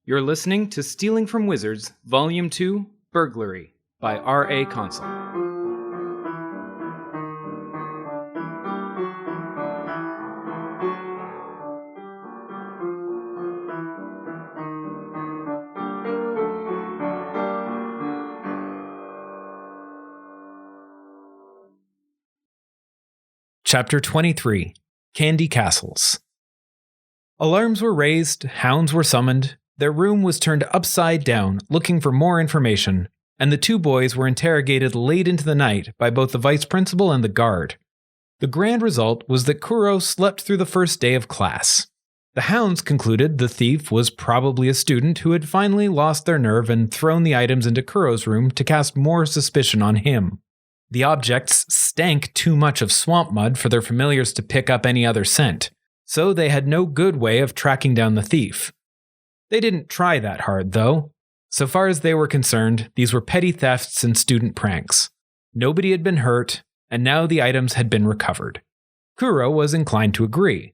You're listening to Stealing from Wizards, Volume 2, Burglary, by R.A. Consul. Chapter 23, Candy Castles. Alarms were raised, hounds were summoned, their room was turned upside down, looking for more information, and the two boys were interrogated late into the night by both the vice principal and the guard. The grand result was that Kuro slept through the first day of class. The hounds concluded the thief was probably a student who had finally lost their nerve and thrown the items into Kuro's room to cast more suspicion on him. The objects stank too much of swamp mud for their familiars to pick up any other scent, so they had no good way of tracking down the thief. They didn't try that hard, though. So far as they were concerned, these were petty thefts and student pranks. Nobody had been hurt, and now the items had been recovered. Kuro was inclined to agree.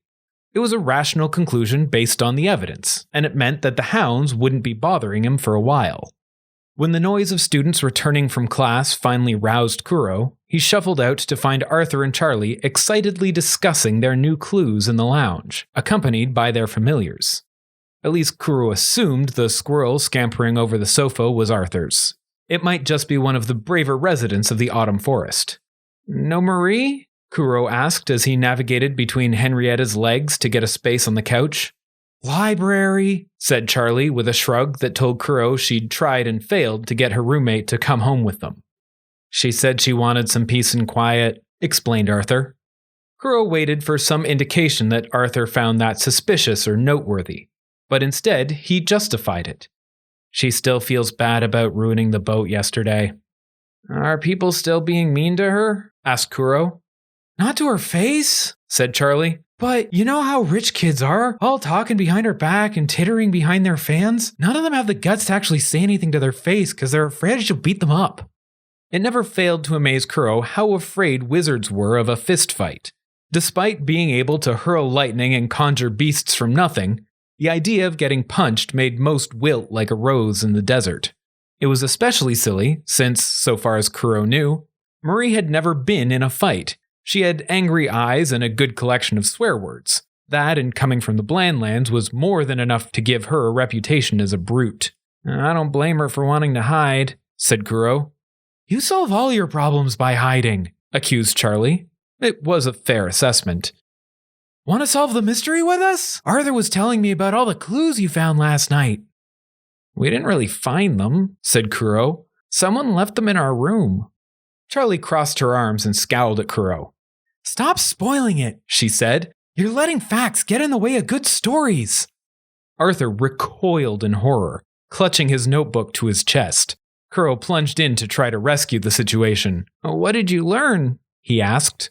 It was a rational conclusion based on the evidence, and it meant that the hounds wouldn't be bothering him for a while. When the noise of students returning from class finally roused Kuro, he shuffled out to find Arthur and Charlie excitedly discussing their new clues in the lounge, accompanied by their familiars. At least Kuro assumed the squirrel scampering over the sofa was Arthur's. It might just be one of the braver residents of the autumn forest. "No Marie?" Kuro asked as he navigated between Henrietta's legs to get a space on the couch. "Library," said Charlie with a shrug that told Kuro she'd tried and failed to get her roommate to come home with them. "She said she wanted some peace and quiet," explained Arthur. Kuro waited for some indication that Arthur found that suspicious or noteworthy, but instead he justified it. "She still feels bad about ruining the boat yesterday." "Are people still being mean to her?" asked Kuro. "Not to her face," said Charlie. "But you know how rich kids are, all talking behind her back and tittering behind their fans? None of them have the guts to actually say anything to their face because they're afraid she'll beat them up." It never failed to amaze Kuro how afraid wizards were of a fist fight. Despite being able to hurl lightning and conjure beasts from nothing, the idea of getting punched made most wilt like a rose in the desert. It was especially silly since, so far as Kuro knew, Marie had never been in a fight. She had angry eyes and a good collection of swear words. That, and coming from the Blandlands, was more than enough to give her a reputation as a brute. "I don't blame her for wanting to hide," said Kuro. "You solve all your problems by hiding," accused Charlie. It was a fair assessment. "Want to solve the mystery with us? Arthur was telling me about all the clues you found last night." "We didn't really find them," said Kuro. "Someone left them in our room." Charlie crossed her arms and scowled at Kuro. "Stop spoiling it," she said. "You're letting facts get in the way of good stories." Arthur recoiled in horror, clutching his notebook to his chest. Kuro plunged in to try to rescue the situation. "What did you learn?" he asked.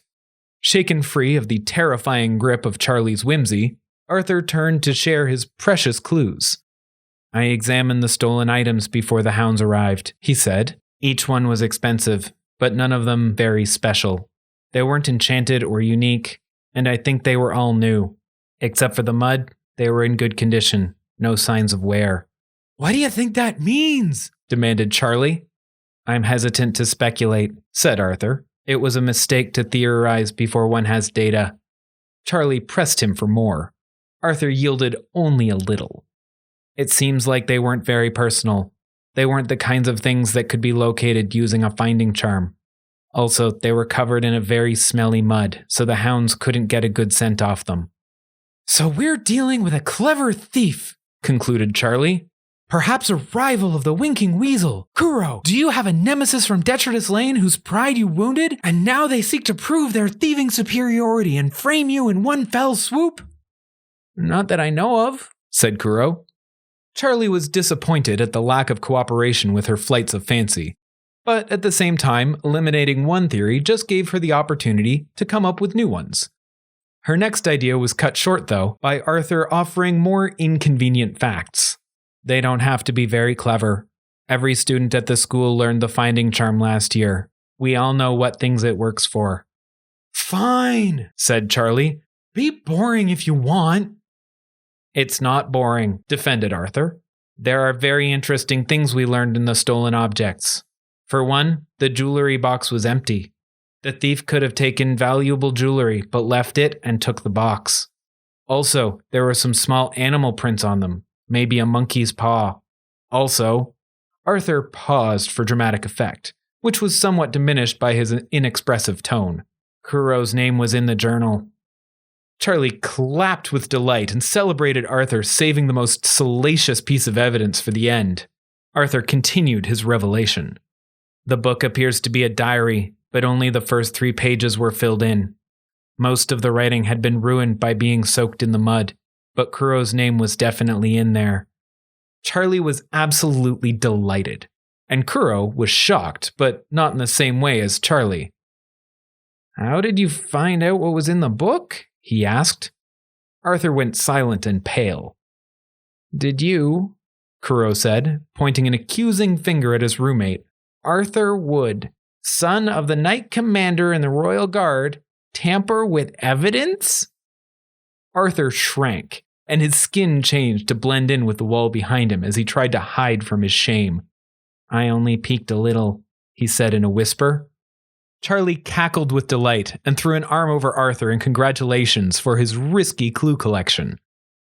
Shaken free of the terrifying grip of Charlie's whimsy, Arthur turned to share his precious clues. "I examined the stolen items before the hounds arrived," he said. "Each one was expensive, but none of them very special. They weren't enchanted or unique, and I think they were all new. Except for the mud, they were in good condition, no signs of wear." "What do you think that means?" demanded Charlie. "I'm hesitant to speculate," said Arthur. "It was a mistake to theorize before one has data." Charlie pressed him for more. Arthur yielded only a little. "It seems like they weren't very personal. They weren't the kinds of things that could be located using a finding charm. Also, they were covered in a very smelly mud, so the hounds couldn't get a good scent off them." "So we're dealing with a clever thief," concluded Charlie. "Perhaps a rival of the Winking Weasel. Kuro, do you have a nemesis from Detritus Lane whose pride you wounded, and now they seek to prove their thieving superiority and frame you in one fell swoop?" "Not that I know of," said Kuro. Charlie was disappointed at the lack of cooperation with her flights of fancy, but at the same time, eliminating one theory just gave her the opportunity to come up with new ones. Her next idea was cut short, though, by Arthur offering more inconvenient facts. "They don't have to be very clever. Every student at the school learned the finding charm last year. We all know what things it works for." "Fine," said Charlie. "Be boring if you want." "It's not boring," defended Arthur. There are very interesting things we learned in the stolen objects. For one, the jewelry box was empty. The thief could have taken valuable jewelry, but left it and took the box. Also, there were some small animal prints on them, maybe a monkey's paw. Also, Arthur paused for dramatic effect, which was somewhat diminished by his inexpressive tone. Kuro's name was in the journal. Charlie clapped with delight and celebrated Arthur saving the most salacious piece of evidence for the end. Arthur continued his revelation. The book appears to be a diary, but only the first 3 pages were filled in. Most of the writing had been ruined by being soaked in the mud, but Kuro's name was definitely in there. Charlie was absolutely delighted, and Kuro was shocked, but not in the same way as Charlie. "How did you find out what was in the book?" he asked. Arthur went silent and pale. "Did you," Kuro said, pointing an accusing finger at his roommate, "Arthur Wood, son of the Knight Commander in the Royal Guard, tamper with evidence?" Arthur shrank, and his skin changed to blend in with the wall behind him as he tried to hide from his shame. "I only peeked a little," he said in a whisper. Charlie cackled with delight and threw an arm over Arthur in congratulations for his risky clue collection.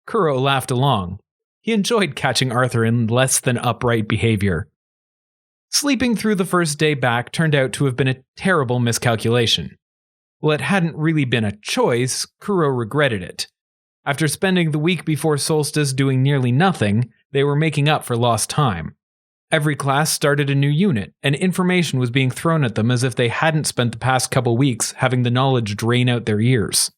Kuro laughed along. He enjoyed catching Arthur in less than upright behavior. Sleeping through the first day back turned out to have been a terrible miscalculation. While it hadn't really been a choice, Kuro regretted it. After spending the week before solstice doing nearly nothing, they were making up for lost time. Every class started a new unit, and information was being thrown at them as if they hadn't spent the past couple weeks having the knowledge drain out their ears.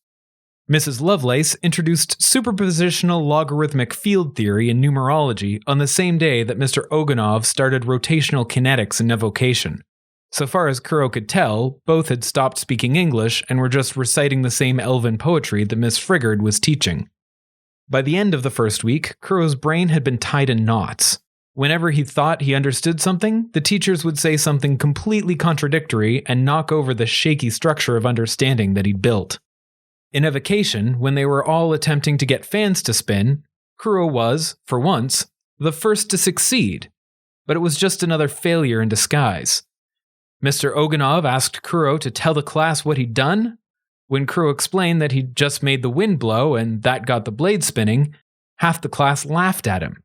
Mrs. Lovelace introduced superpositional logarithmic field theory and numerology on the same day that Mr. Oganov started rotational kinetics and evocation. So far as Kuro could tell, both had stopped speaking English and were just reciting the same elven poetry that Miss Friggard was teaching. By the end of the first week, Kuro's brain had been tied in knots. Whenever he thought he understood something, the teachers would say something completely contradictory and knock over the shaky structure of understanding that he'd built. In evocation, when they were all attempting to get fans to spin, Kuro was, for once, the first to succeed, but it was just another failure in disguise. Mr. Oganov asked Kuro to tell the class what he'd done. When Kuro explained that he'd just made the wind blow and that got the blade spinning, half the class laughed at him.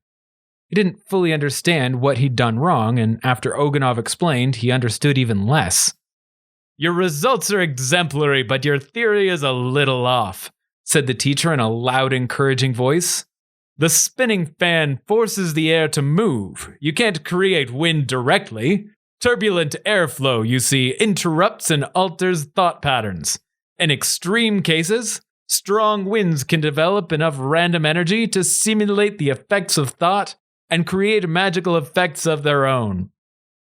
He didn't fully understand what he'd done wrong, and after Oganov explained, he understood even less. "Your results are exemplary, but your theory is a little off," said the teacher in a loud, encouraging voice. "The spinning fan forces the air to move. You can't create wind directly. Turbulent airflow, you see, interrupts and alters thought patterns. In extreme cases, strong winds can develop enough random energy to simulate the effects of thought and create magical effects of their own.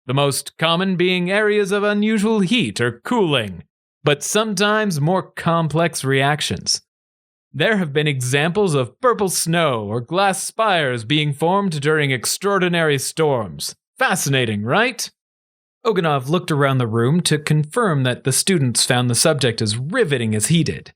The most common being areas of unusual heat or cooling, but sometimes more complex reactions. There have been examples of purple snow or glass spires being formed during extraordinary storms. Fascinating, right?" Oganov looked around the room to confirm that the students found the subject as riveting as he did.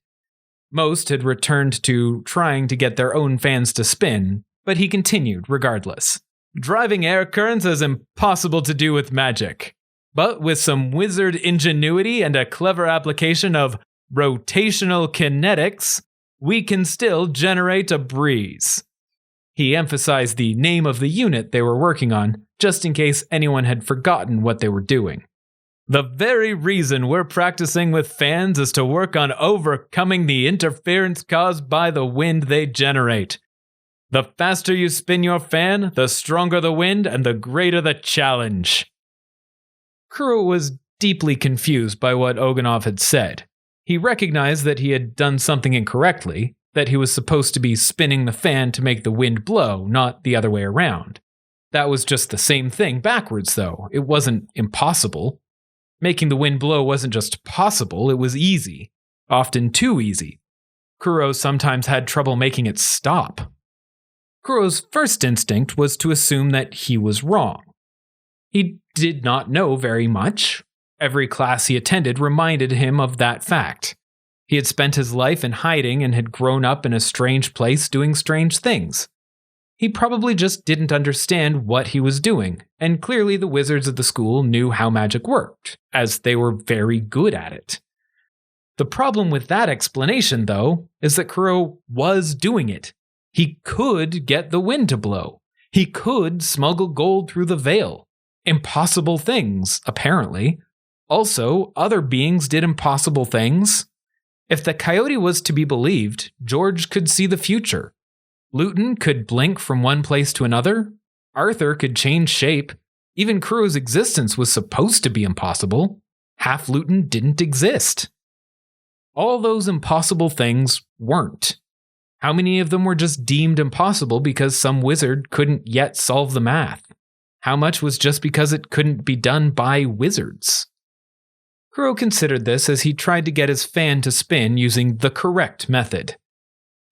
Most had returned to trying to get their own fans to spin, but he continued regardless. "Driving air currents is impossible to do with magic. But with some wizard ingenuity and a clever application of rotational kinetics, we can still generate a breeze." He emphasized the name of the unit they were working on, just in case anyone had forgotten what they were doing. "The very reason we're practicing with fans is to work on overcoming the interference caused by the wind they generate. The faster you spin your fan, the stronger the wind and the greater the challenge." Kuro was deeply confused by what Oganov had said. He recognized that he had done something incorrectly, that he was supposed to be spinning the fan to make the wind blow, not the other way around. That was just the same thing backwards, though. It wasn't impossible. Making the wind blow wasn't just possible, it was easy. Often too easy. Kuro sometimes had trouble making it stop. Kuro's first instinct was to assume that he was wrong. He did not know very much. Every class he attended reminded him of that fact. He had spent his life in hiding and had grown up in a strange place doing strange things. He probably just didn't understand what he was doing, and clearly the wizards of the school knew how magic worked, as they were very good at it. The problem with that explanation, though, is that Kuro was doing it. He could get the wind to blow. He could smuggle gold through the veil. Impossible things, apparently. Also, other beings did impossible things. If the coyote was to be believed, George could see the future. Luton could blink from one place to another. Arthur could change shape. Even Kuro's existence was supposed to be impossible. Half Luton didn't exist. All those impossible things weren't. How many of them were just deemed impossible because some wizard couldn't yet solve the math? How much was just because it couldn't be done by wizards? Kuro considered this as he tried to get his fan to spin using the correct method.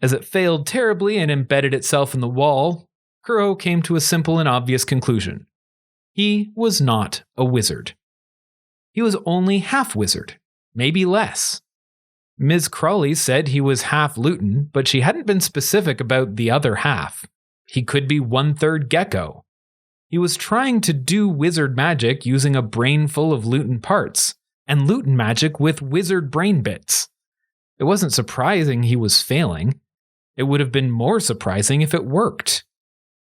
As it failed terribly and embedded itself in the wall, Kuro came to a simple and obvious conclusion. He was not a wizard. He was only half wizard, maybe less. Ms. Crawley said he was half Luton, but she hadn't been specific about the other half. He could be 1/3 gecko. He was trying to do wizard magic using a brain full of Luton parts, and Luton magic with wizard brain bits. It wasn't surprising he was failing. It would have been more surprising if it worked.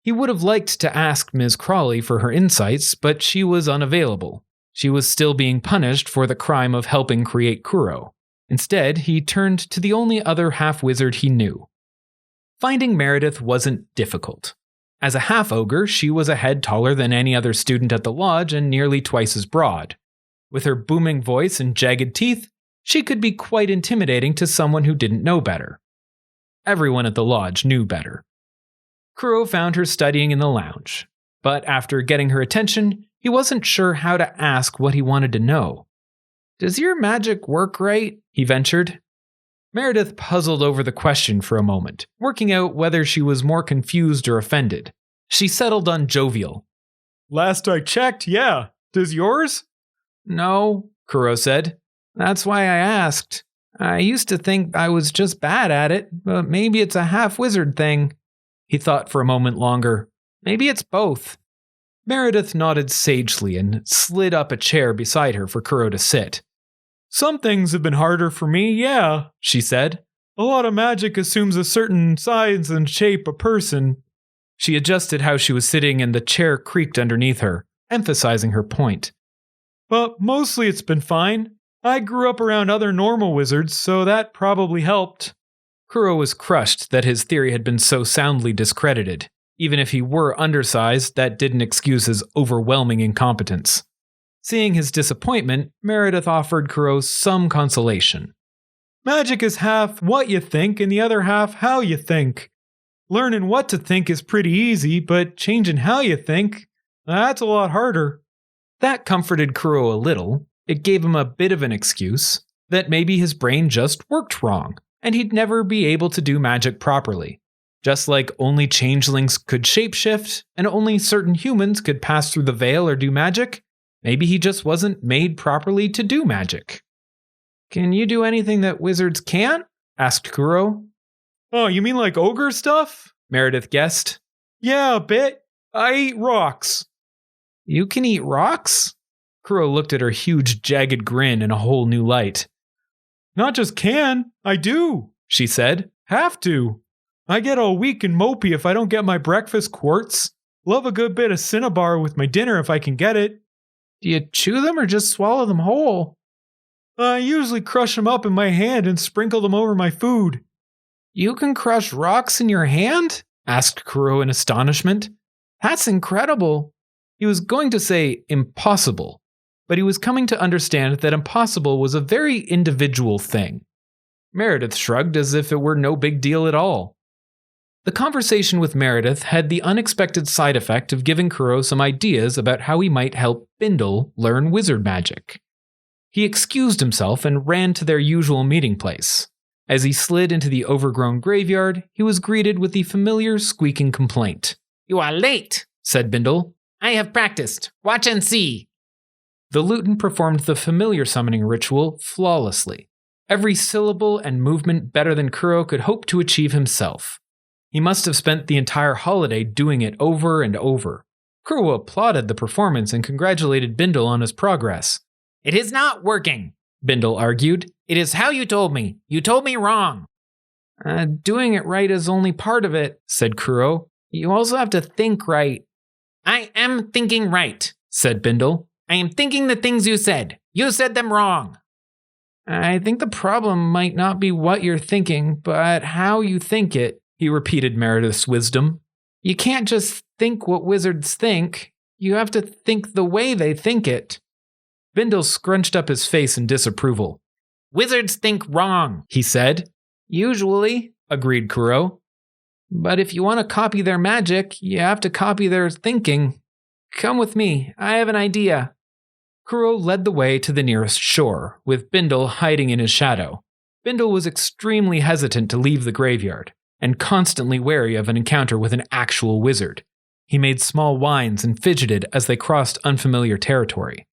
He would have liked to ask Ms. Crawley for her insights, but she was unavailable. She was still being punished for the crime of helping create Kuro. Instead, he turned to the only other half-wizard he knew. Finding Meredith wasn't difficult. As a half-ogre, she was a head taller than any other student at the lodge and nearly twice as broad. With her booming voice and jagged teeth, she could be quite intimidating to someone who didn't know better. Everyone at the lodge knew better. Kuro found her studying in the lounge, but after getting her attention, he wasn't sure how to ask what he wanted to know. "Does your magic work right?" he ventured. Meredith puzzled over the question for a moment, working out whether she was more confused or offended. She settled on jovial. "Last I checked, yeah. Does yours?" "No," Kuro said. "That's why I asked. I used to think I was just bad at it, but maybe it's a half-wizard thing." He thought for a moment longer. "Maybe it's both." Meredith nodded sagely and slid up a chair beside her for Kuro to sit. "Some things have been harder for me, yeah," she said. "A lot of magic assumes a certain size and shape of person." She adjusted how she was sitting and the chair creaked underneath her, emphasizing her point. "But mostly it's been fine. I grew up around other normal wizards, so that probably helped." Kuro was crushed that his theory had been so soundly discredited. Even if he were undersized, that didn't excuse his overwhelming incompetence. Seeing his disappointment, Meredith offered Kuro some consolation. "Magic is half what you think and the other half how you think. Learning what to think is pretty easy, but changing how you think, that's a lot harder." That comforted Kuro a little. It gave him a bit of an excuse that maybe his brain just worked wrong, and he'd never be able to do magic properly. Just like only changelings could shapeshift, and only certain humans could pass through the veil or do magic, maybe he just wasn't made properly to do magic. "Can you do anything that wizards can't?" asked Kuro. "Oh, you mean like ogre stuff?" Meredith guessed. "Yeah, a bit. I eat rocks." "You can eat rocks?" Kuro looked at her huge, jagged grin in a whole new light. "Not just can, I do," she said. "Have to. I get all weak and mopey if I don't get my breakfast quarts. Love a good bit of cinnabar with my dinner if I can get it." "Do you chew them or just swallow them whole?" "I usually crush them up in my hand and sprinkle them over my food." "You can crush rocks in your hand?" asked Kuro in astonishment. "That's incredible." He was going to say impossible, but he was coming to understand that impossible was a very individual thing. Meredith shrugged as if it were no big deal at all. The conversation with Meredith had the unexpected side effect of giving Kuro some ideas about how he might help Bindle learn wizard magic. He excused himself and ran to their usual meeting place. As he slid into the overgrown graveyard, he was greeted with the familiar squeaking complaint. "You are late," said Bindle. "I have practiced. Watch and see." The Luton performed the familiar summoning ritual flawlessly. Every syllable and movement better than Kuro could hope to achieve himself. He must have spent the entire holiday doing it over and over. Kuro applauded the performance and congratulated Bindle on his progress. "It is not working," Bindle argued. "It is how you told me. You told me wrong." Doing it right is only part of it," said Kuro. "You also have to think right." "I am thinking right," said Bindle. "I am thinking the things you said. You said them wrong." "I think the problem might not be what you're thinking, but how you think it," he repeated Meredith's wisdom. "You can't just think what wizards think. You have to think the way they think it." Bindle scrunched up his face in disapproval. "Wizards think wrong," he said. "Usually," agreed Kuro. "But if you want to copy their magic, you have to copy their thinking. Come with me, I have an idea." Kuro led the way to the nearest shore, with Bindle hiding in his shadow. Bindle was extremely hesitant to leave the graveyard, and constantly wary of an encounter with an actual wizard. He made small whines and fidgeted as they crossed unfamiliar territory.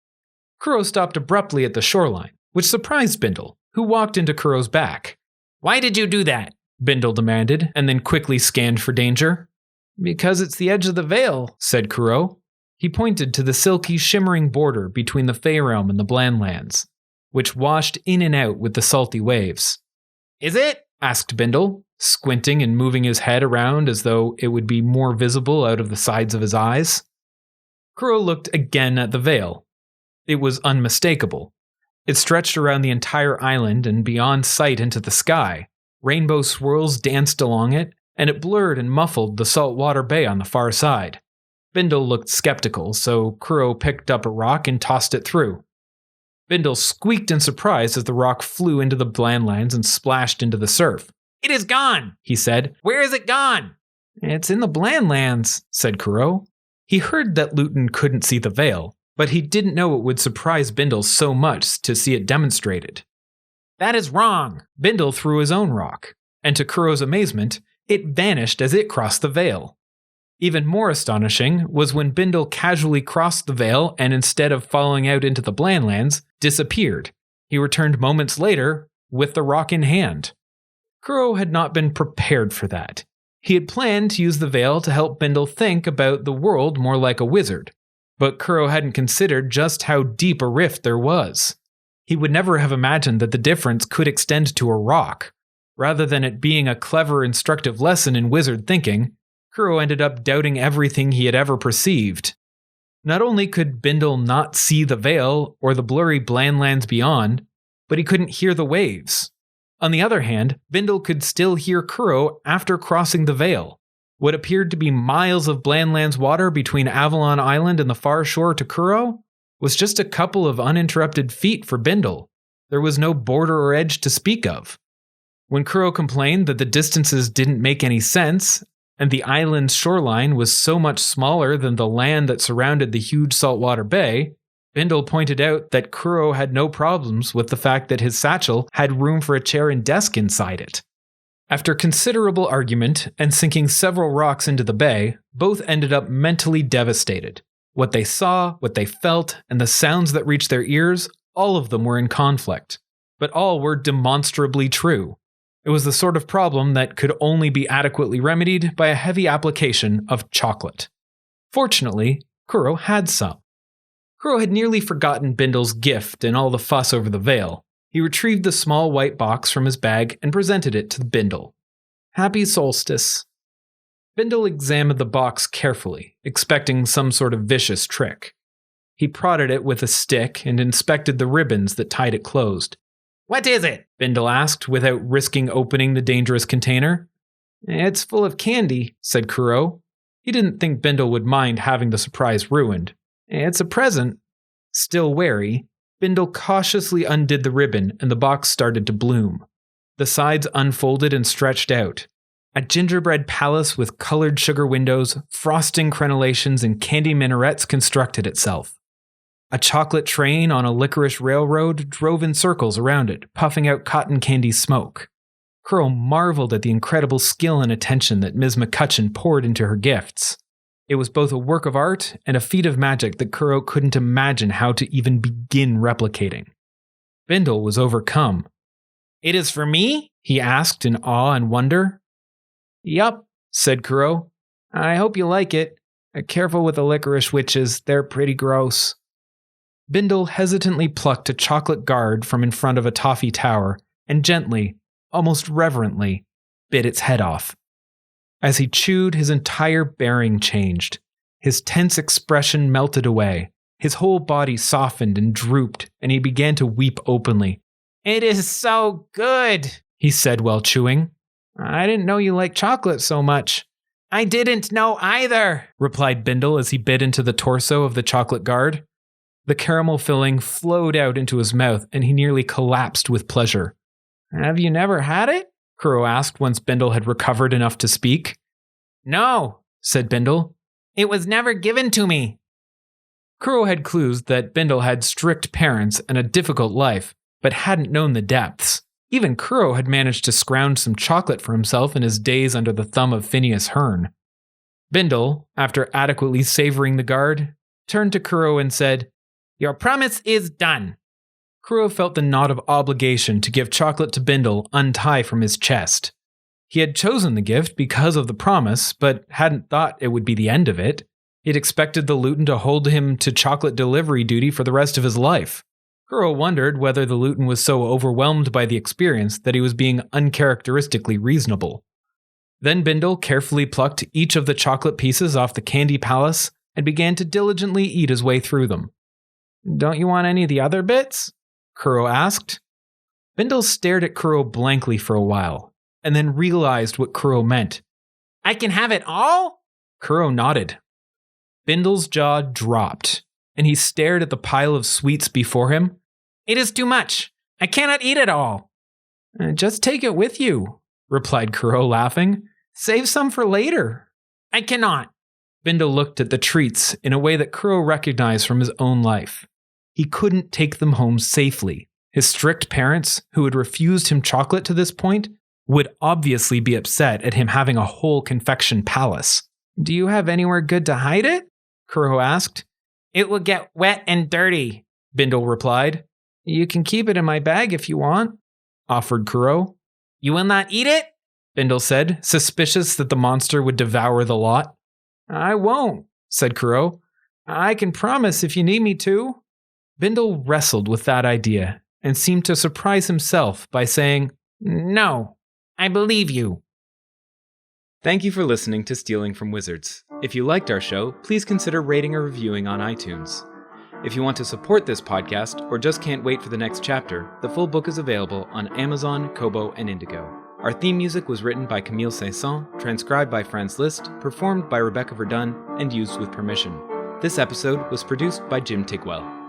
Kuro stopped abruptly at the shoreline, which surprised Bindle, who walked into Kuro's back. "Why did you do that?" Bindle demanded, and then quickly scanned for danger. "Because it's the edge of the veil," said Kuro. He pointed to the silky, shimmering border between the Fey Realm and the Blandlands, which washed in and out with the salty waves. "Is it?" asked Bindle, squinting and moving his head around as though it would be more visible out of the sides of his eyes. Kuro looked again at the veil. It was unmistakable. It stretched around the entire island and beyond sight into the sky. Rainbow swirls danced along it, and it blurred and muffled the saltwater bay on the far side. Bindle looked skeptical, so Kuro picked up a rock and tossed it through. Bindle squeaked in surprise as the rock flew into the Blandlands and splashed into the surf. "It is gone," he said. "Where is it gone?" "It's in the Blandlands," said Kuro. He heard that Luton couldn't see the veil, but he didn't know it would surprise Bindle so much to see it demonstrated. "That is wrong." Bindle threw his own rock, and to Kuro's amazement, it vanished as it crossed the veil. Even more astonishing was when Bindle casually crossed the veil and instead of falling out into the Blandlands, disappeared. He returned moments later with the rock in hand. Kuro had not been prepared for that. He had planned to use the veil to help Bindle think about the world more like a wizard, but Kuro hadn't considered just how deep a rift there was. He would never have imagined that the difference could extend to a rock. Rather than it being a clever, instructive lesson in wizard thinking, Kuro ended up doubting everything he had ever perceived. Not only could Bindle not see the veil or the blurry Blandlands beyond, but he couldn't hear the waves. On the other hand, Bindle could still hear Kuro after crossing the veil. What appeared to be miles of Blandlands water between Avalon Island and the far shore to Kuro was just a couple of uninterrupted feet for Bindle. There was no border or edge to speak of. When Kuro complained that the distances didn't make any sense, and the island's shoreline was so much smaller than the land that surrounded the huge saltwater bay, Bindle pointed out that Kuro had no problems with the fact that his satchel had room for a chair and desk inside it. After considerable argument and sinking several rocks into the bay, both ended up mentally devastated. What they saw, what they felt, and the sounds that reached their ears, all of them were in conflict. But all were demonstrably true. It was the sort of problem that could only be adequately remedied by a heavy application of chocolate. Fortunately, Kuro had some. Kuro had nearly forgotten Bindle's gift and all the fuss over the veil. He retrieved the small white box from his bag and presented it to Bindle. "Happy solstice." Bindle examined the box carefully, expecting some sort of vicious trick. He prodded it with a stick and inspected the ribbons that tied it closed. "What is it?" Bindle asked, without risking opening the dangerous container. "It's full of candy," said Kuro. He didn't think Bindle would mind having the surprise ruined. "It's a present." Still wary, Bindle cautiously undid the ribbon and the box started to bloom. The sides unfolded and stretched out. A gingerbread palace with colored sugar windows, frosting crenellations, and candy minarets constructed itself. A chocolate train on a licorice railroad drove in circles around it, puffing out cotton candy smoke. Kuro marveled at the incredible skill and attention that Ms. McCutcheon poured into her gifts. It was both a work of art and a feat of magic that Kuro couldn't imagine how to even begin replicating. Bindle was overcome. "It is for me?" he asked in awe and wonder. "Yup," said Kuro. I hope you like it. Careful with the licorice witches, they're pretty gross. Bindle hesitantly plucked a chocolate guard from in front of a toffee tower and gently, almost reverently, bit its head off. As he chewed, his entire bearing changed. His tense expression melted away. His whole body softened and drooped, and he began to weep openly. It is so good, he said while chewing. I didn't know you liked chocolate so much. I didn't know either, replied Bindle as he bit into the torso of the chocolate guard. The caramel filling flowed out into his mouth, and he nearly collapsed with pleasure. Have you never had it? Kuro asked once Bindle had recovered enough to speak. No, said Bindle. It was never given to me. Kuro had clues that Bindle had strict parents and a difficult life, but hadn't known the depths. Even Kuro had managed to scrounge some chocolate for himself in his days under the thumb of Phineas Hearn. Bindle, after adequately savoring the guard, turned to Kuro and said, Your promise is done. Kuro felt the knot of obligation to give chocolate to Bindle untie from his chest. He had chosen the gift because of the promise, but hadn't thought it would be the end of it. He'd expected the Luton to hold him to chocolate delivery duty for the rest of his life. Kuro wondered whether the Luton was so overwhelmed by the experience that he was being uncharacteristically reasonable. Then Bindle carefully plucked each of the chocolate pieces off the Candy Palace and began to diligently eat his way through them. Don't you want any of the other bits? Kuro asked. Bindle stared at Kuro blankly for a while, and then realized what Kuro meant. I can have it all? Kuro nodded. Bindle's jaw dropped, and he stared at the pile of sweets before him. It is too much. I cannot eat it all. Just take it with you, replied Kuro, laughing. Save some for later. I cannot. Bindle looked at the treats in a way that Kuro recognized from his own life. He couldn't take them home safely. His strict parents, who had refused him chocolate to this point, would obviously be upset at him having a whole confection palace. Do you have anywhere good to hide it? Kuro asked. It will get wet and dirty, Bindle replied. You can keep it in my bag if you want, offered Kuro. You will not eat it? Bindle said, suspicious that the monster would devour the lot. I won't, said Kuro. I can promise if you need me to. Bindle wrestled with that idea and seemed to surprise himself by saying, No, I believe you. Thank you for listening to Stealing from Wizards. If you liked our show, please consider rating or reviewing on iTunes. If you want to support this podcast or just can't wait for the next chapter, the full book is available on Amazon, Kobo, and Indigo. Our theme music was written by Camille Saint-Saëns, transcribed by Franz Liszt, performed by Rebecca Verdun, and used with permission. This episode was produced by Jim Tigwell.